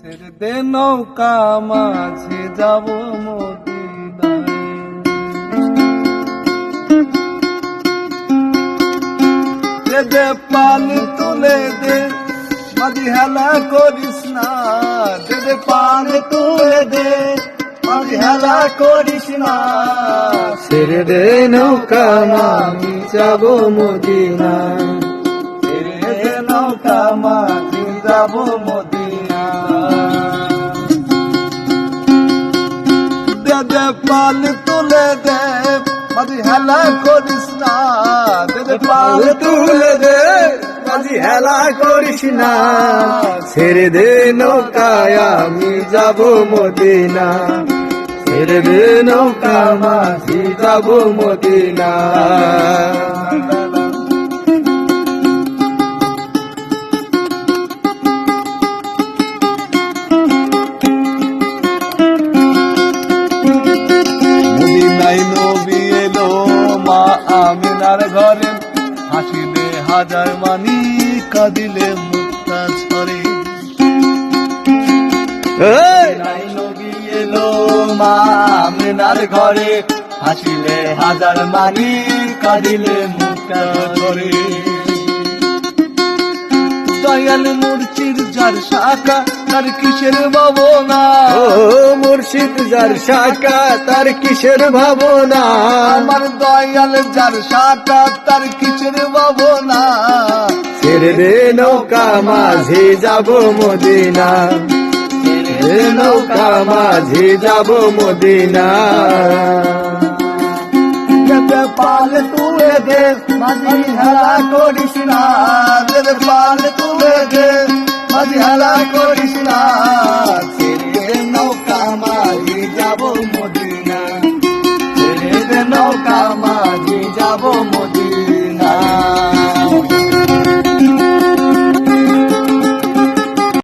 ছেড়ে দে নৌকা মাঝে যাব মদিনায়। দে দে পানি তুলে দে মাঝি হেলা করিস না। দে দে পানি তুলে দে মাঝি হেলা করিস না। ছেড়ে দে নৌকা আমি যাব মদিনায়। ছেড়ে দে নৌকা মাঝি যাব মদিনায়। দে দে পানি তুলে দে মাঝি হেলা করিস না। দে দে পানি তুলে দে মাঝি হেলা করিস না। ছেড়ে দে নৌকায় আমি যাব মদিনা। ছেড়ে দে নৌকা মাঝি যাব মদিনা। মদিনায় নবী এলো মা আমিনার ঘরে। হাসিলে হাজার মানি কাঁদিলে মুক্তা ঝরে। মদিনায় নবী এলো মা আমিনার ঘরে। হাসিলে হাজার মানি কাঁদিলে মুক্তা ঝরে। দয়াল মুর্শিদ যার শাখা তার কিসের ভাবনা। ও মুর্শিদ যার শাখা তার কিসের ভাবনা। আমার দয়াল যার শাখা তার কিসের ভাবনা। ছেড়ে দে নৌকা মাঝি যাব মদিনা। ছেড়ে দে নৌকা মাঝি যাব মদিনা। দে পাল তুলে দে মাঝি হেলা করিস না। দে পাল তুলে দে মাঝি হেলা করিস না। ছেড়ে দে নৌকা মাঝি যাব মদিনা। ছেড়ে দে নৌকা মাঝি যাব মদিনা।